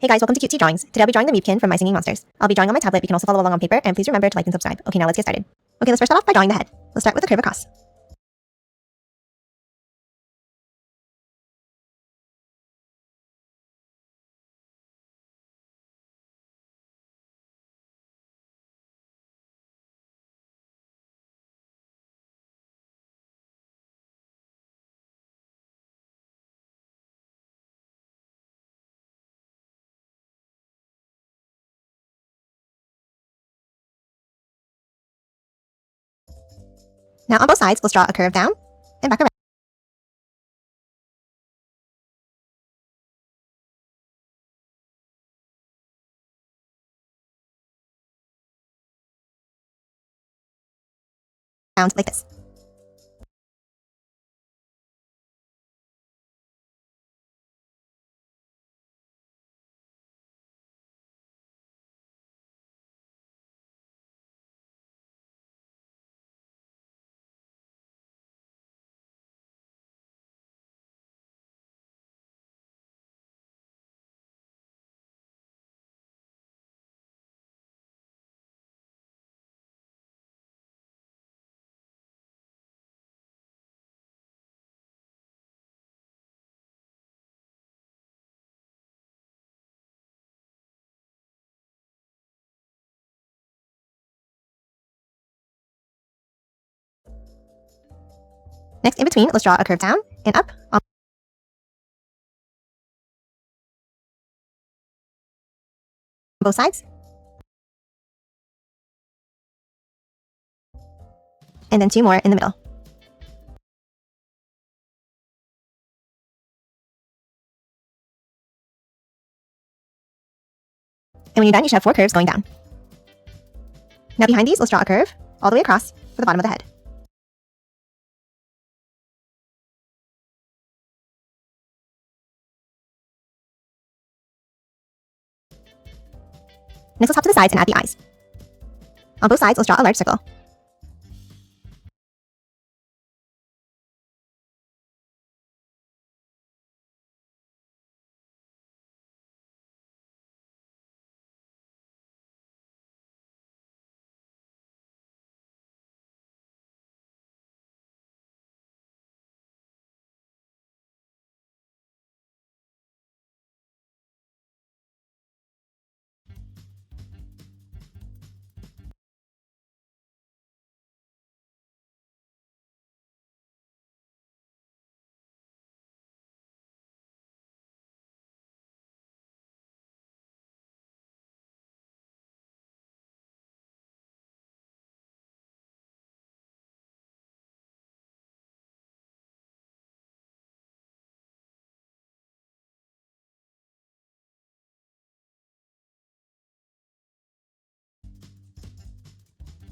Hey guys, welcome to Cutesy Drawings. Today I'll be drawing the Meebkin from My Singing Monsters. I'll be drawing on my tablet, but you can also follow along on paper, and please remember to like and subscribe. Okay, now let's get started. Okay, let's first start off by drawing the head. Let's start with a curve across. Now on both sides, let's draw a curve down and back around. Like this. Next, in between, let's draw a curve down and up on both sides. And then two more in the middle. And when you're done, you should have 4 curves going down. Now behind these, let's draw a curve all the way across for the bottom of the head. Next, let's hop to the sides and add the eyes. On both sides, let's draw a large circle.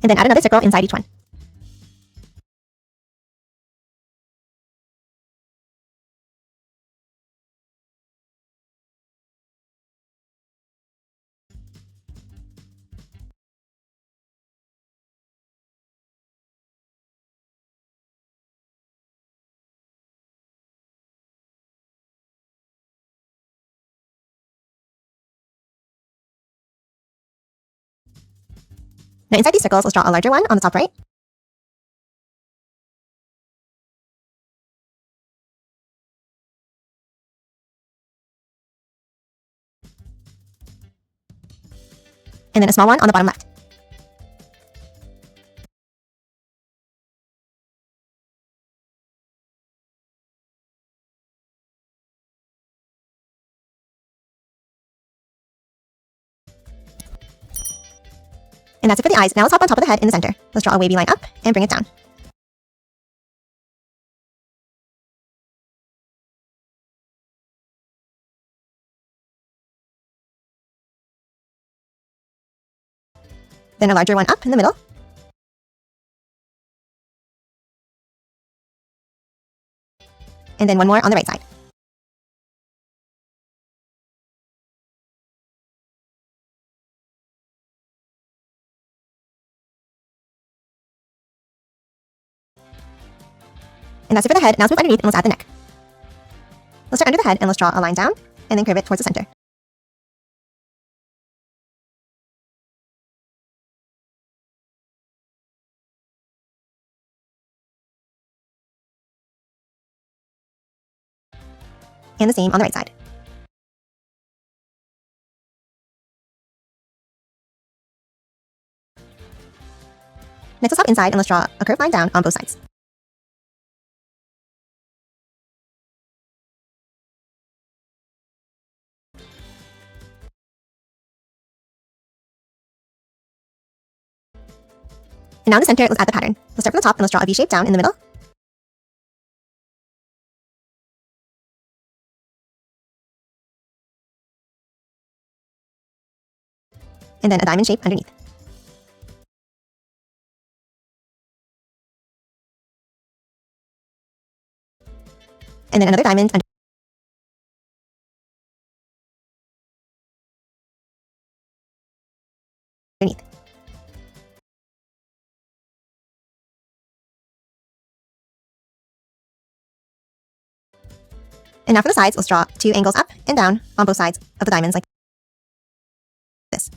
And then add another circle inside each one. Now inside these circles, let's draw a larger one on the top right. And then a small one on the bottom left. And that's it for the eyes. Now let's hop on top of the head in the center. Let's draw a wavy line up and bring it down. Then a larger one up in the middle. And then one more on the right side. And that's it for the head. Now let's move underneath and let's add the neck. Let's start under the head and let's draw a line down and then curve it towards the center. and the same on the right side. Next, let's hop inside and let's draw a curved line down on both sides. And now in the center, let's add the pattern. Let's start from the top and let's draw a V shape down in the middle. And then a diamond shape underneath. And then another diamond underneath. And now for the sides, let's draw 2 angles up and down on both sides of the diamonds like this.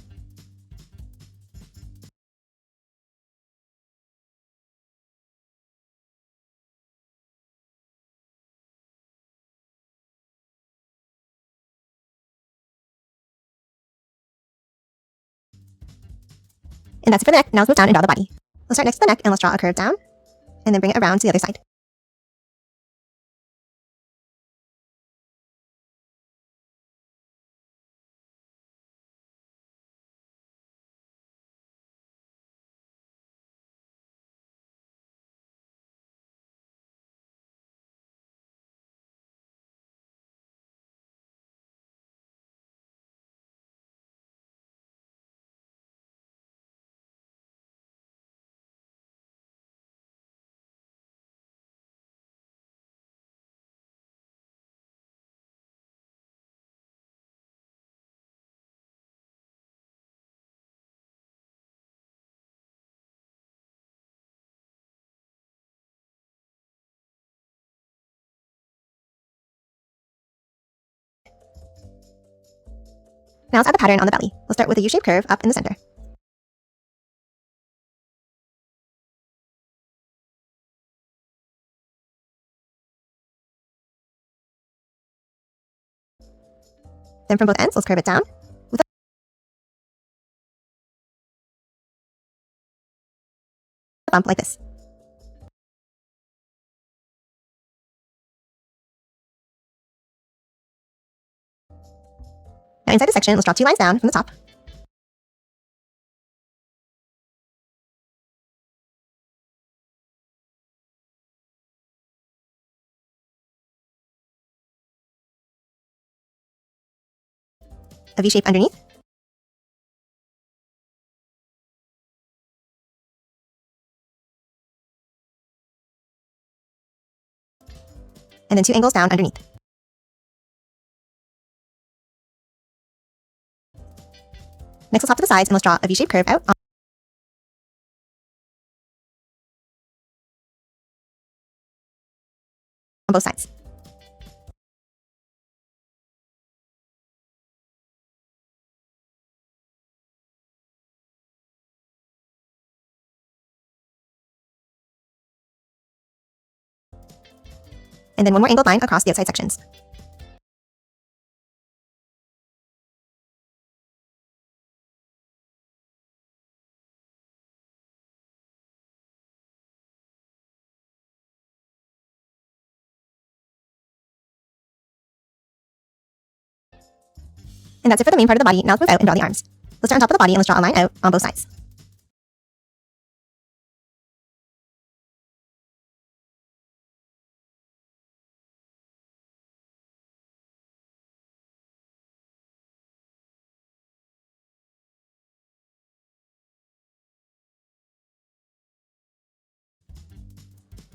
And that's it for the neck. Now let's move down and draw the body. Let's start next to the neck and let's draw a curve down and then bring it around to the other side. Now let's add the pattern on the belly. Let's start with a U-shaped curve up in the center. Then from both ends, let's curve it down with a bump like this. Now inside the section, let's draw 2 lines down from the top. A V shape underneath. And then 2 angles down underneath. Next, let's hop to the sides and let's draw a V-shaped curve out on both sides. And then one more angled line across the outside sections. And that's it for the main part of the body. Now let's move out and draw the arms. Let's start on top of the body and let's draw a line out on both sides.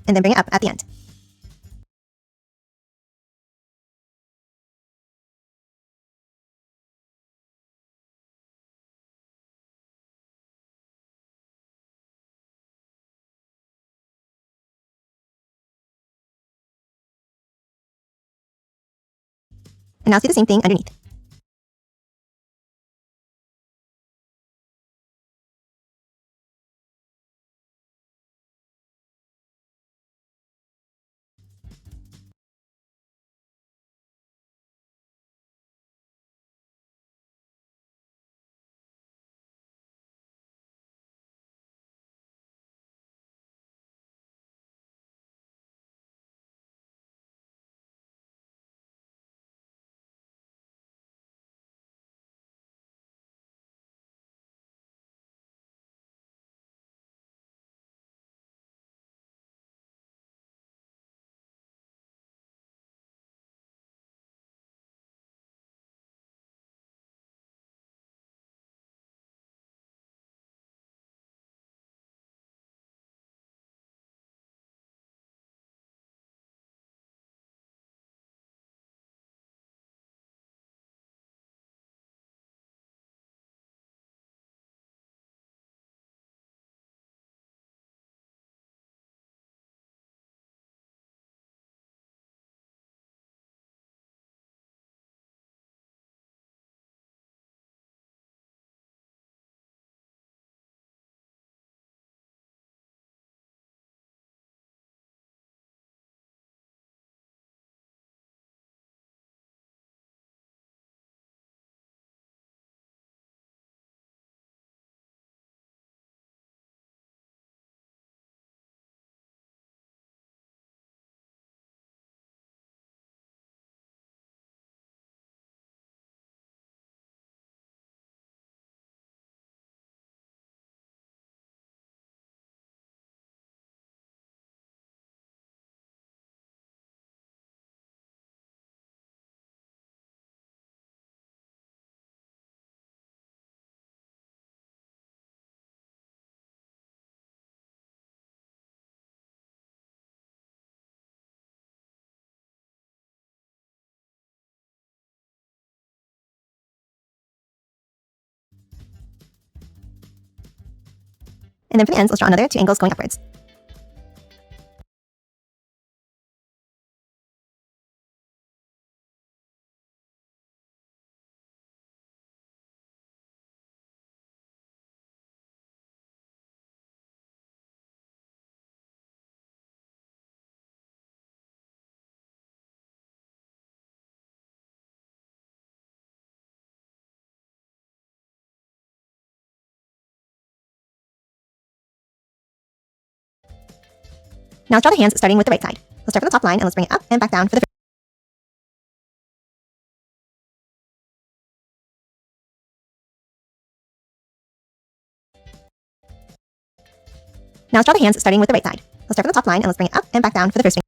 And then bring it up at the end. And now let's do the same thing underneath. And then for the ends, let's draw another 2 angles going upwards. Now let's draw the hands starting with the right side. Let's start from the top line and let's bring it up and back down for the Now let's draw the hands starting with the right side. Let's start from the top line and let's bring it up and back down for the first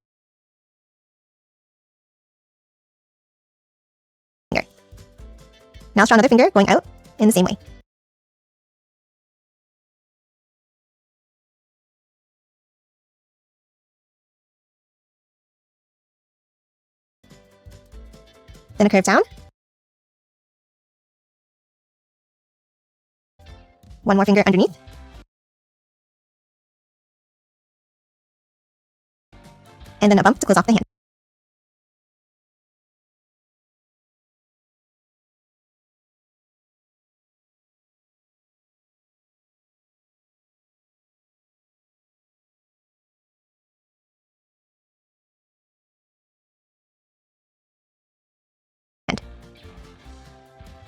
finger. Now let's draw another finger going out in the same way. Then a curve down. One more finger underneath. And then a bump to close off the hand.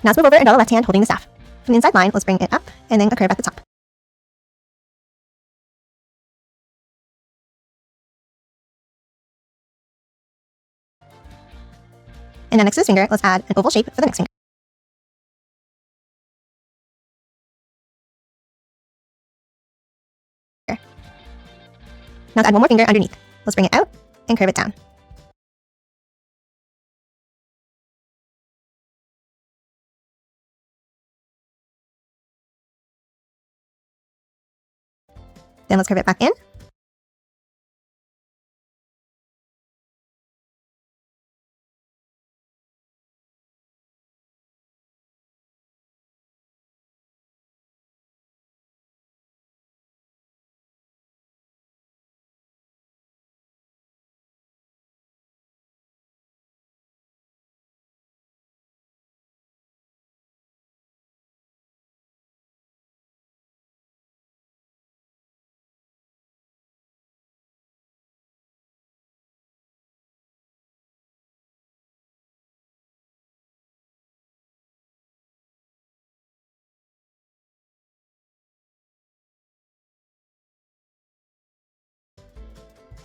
Now let's move over and draw the left hand holding the staff. From the inside line, let's bring it up and then a curve at the top. And now next to this finger, let's add an oval shape for the next finger. Now let's add one more finger underneath. Let's bring it out and curve it down. Then let's curve it back in.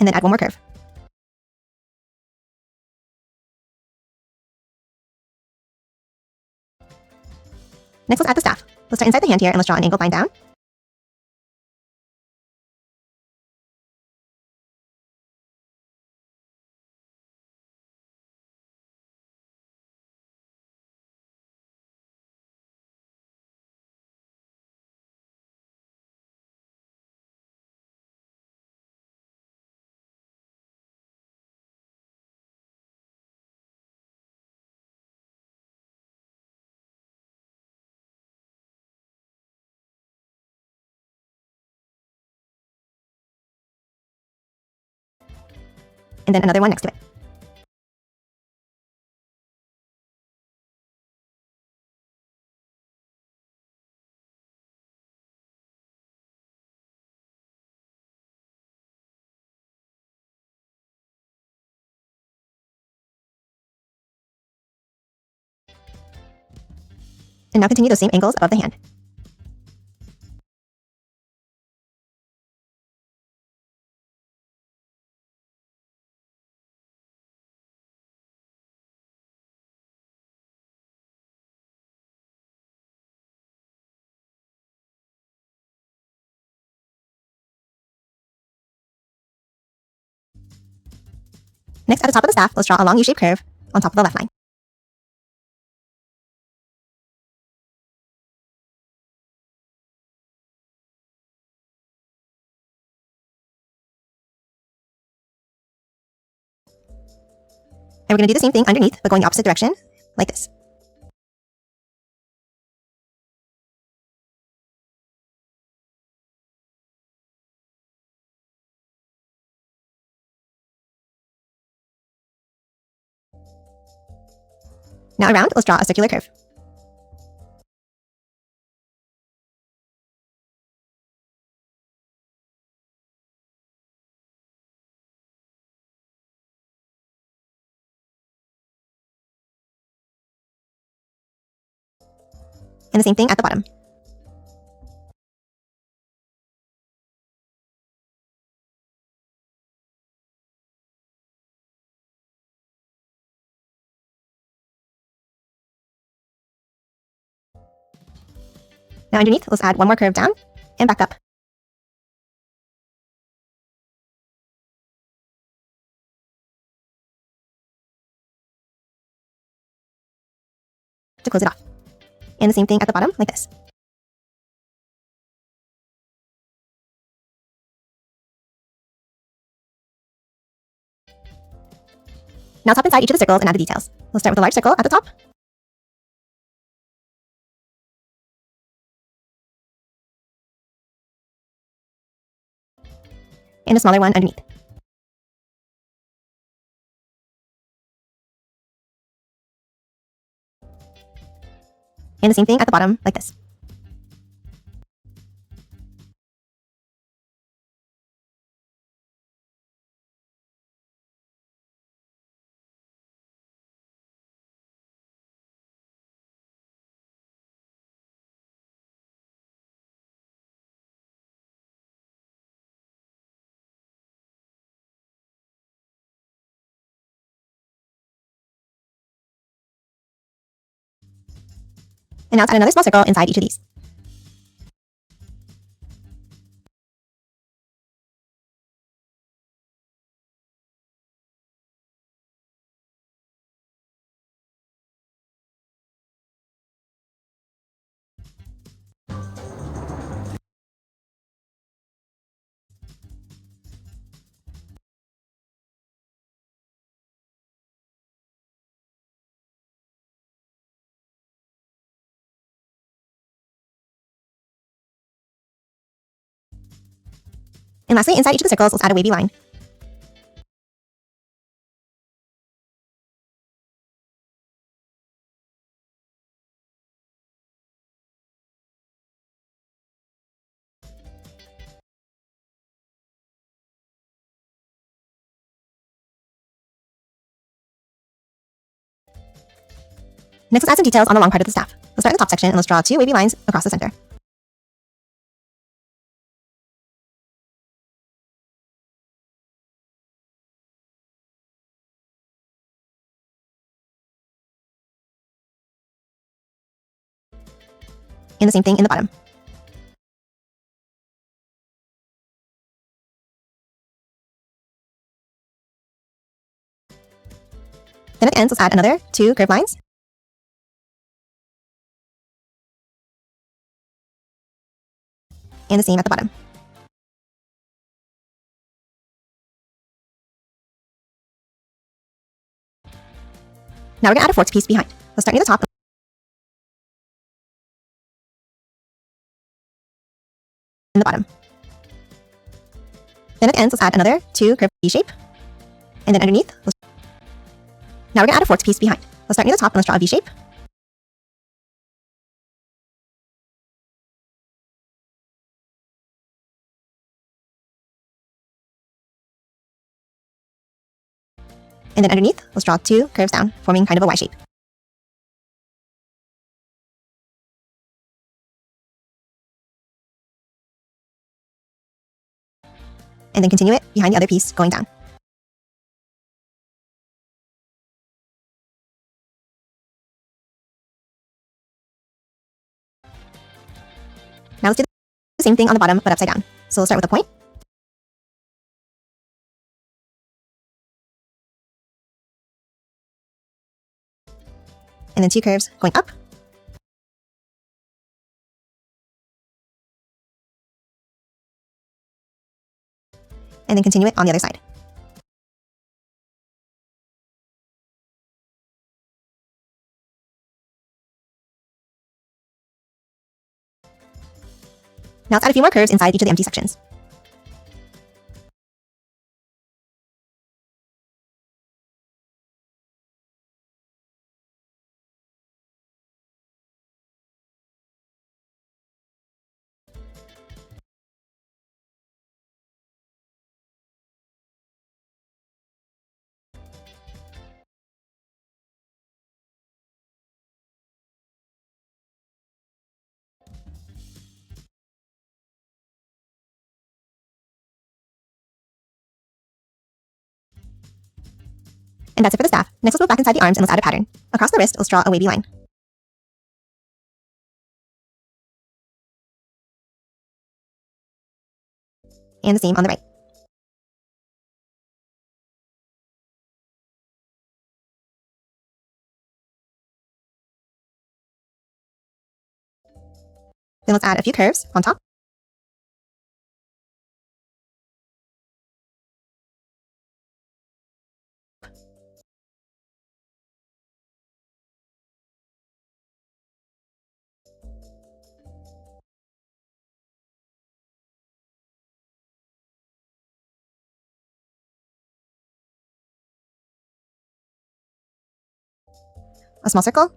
And then add one more curve. Next, let's add the staff. Let's start inside the hand here and let's draw an angled line down. And then another one next to it. And now continue those same angles above the hand. Next, at the top of the staff, let's draw a long U-shaped curve on top of the left line. And we're going to do the same thing underneath, but going the opposite direction, like this. Now around, let's draw a circular curve. And the same thing at the bottom. Now underneath, let's add one more curve down and back up. To close it off. And the same thing at the bottom, like this. Now top inside each of the circles and add the details. Let's start with a large circle at the top. And a smaller one underneath. And the same thing at the bottom, like this. And now let's add another small circle inside each of these. And lastly, inside each of the circles, let's add a wavy line. Next, let's add some details on the long part of the staff. Let's start in the top section and let's draw two wavy lines across the center. And the same thing in the bottom. Then at the ends, let's add another two curved lines. And the same at the bottom. Now we're going to add a forked piece behind. Let's start near the top and the bottom. Then at the ends, let's add another two curved V shape. And then underneath, now we're going to add a forked piece behind. Let's start near the top and let's draw a V shape. And then underneath, let's draw two curves down, forming kind of a Y shape. And then continue it behind the other piece, going down. Now let's do the same thing on the bottom, but upside down. So we'll start with a point. And then two curves going up. And then continue it on the other side. Now let's add a few more curves inside each of the empty sections. And that's it for the staff. Next, let's move back inside the arms and let's add a pattern. Across the wrist, let's draw a wavy line. And the same on the right. Then let's add a few curves on top. A small circle.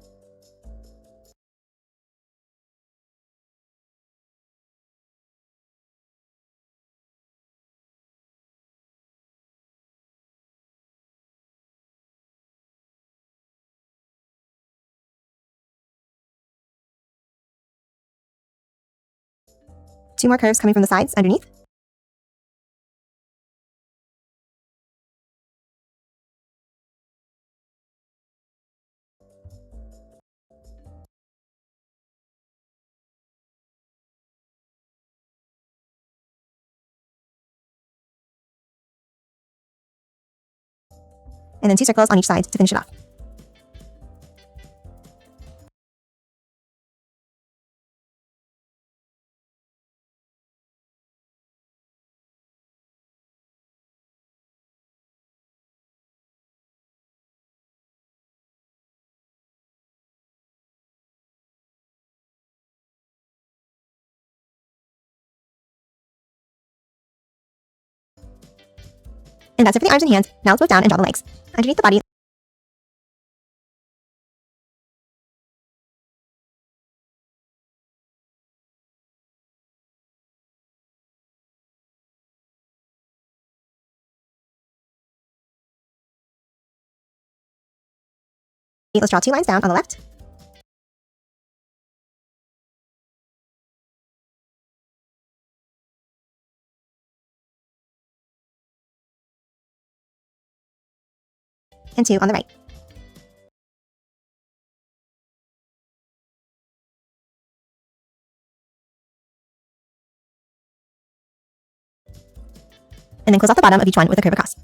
Two more curves coming from the sides underneath. And then two circles on each side to finish it off. And that's it for the arms and hands. Now let's move down and draw the legs. Underneath the body, let's draw two lines down on the left. And two on the right. And then close off the bottom of each one with a curve across.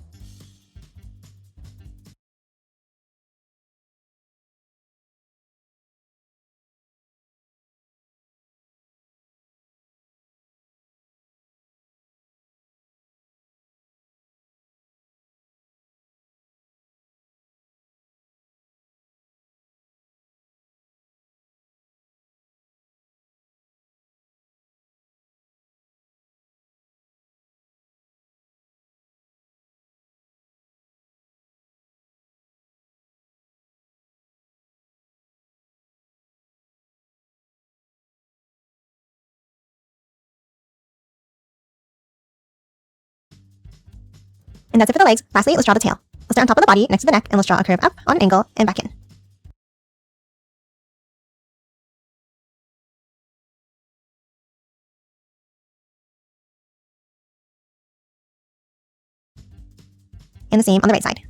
And that's it for the legs. Lastly, let's draw the tail. Let's start on top of the body next to the neck and let's draw a curve up on an angle and back in. And the same on the right side.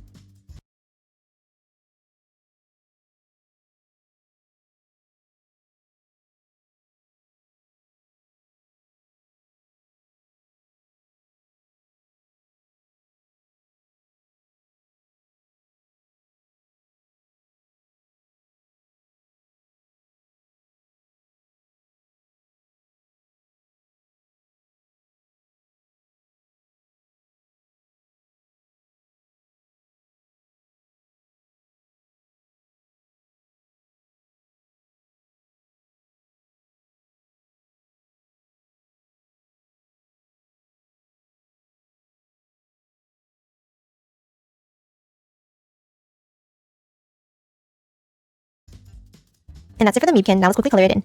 And that's it for the Meebkin. Now let's quickly color it in.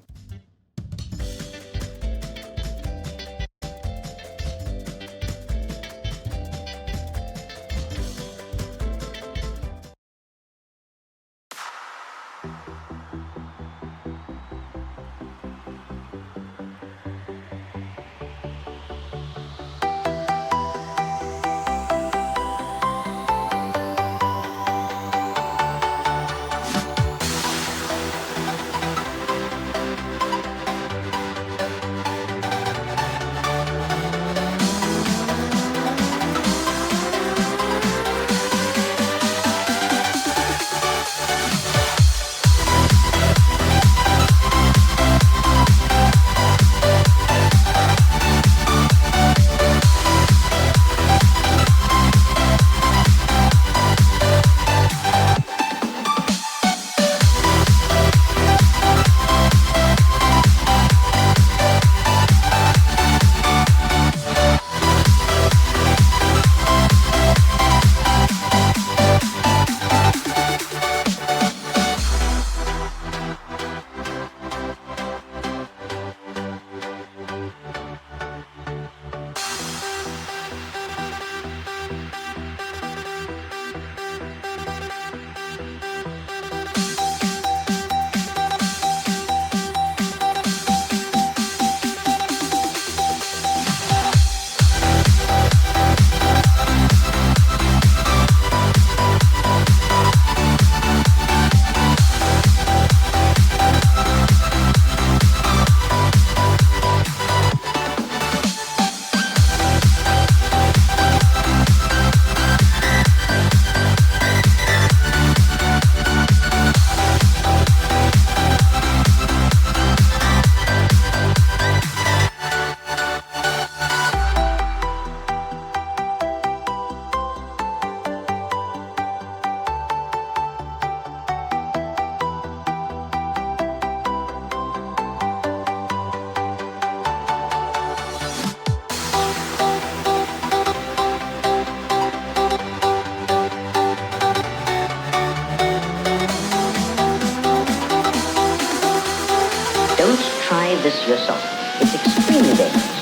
Don't try this yourself. It's extremely dangerous.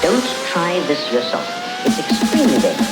Don't try this yourself. It's extremely dangerous.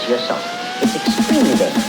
this yourself. It's extremely dangerous.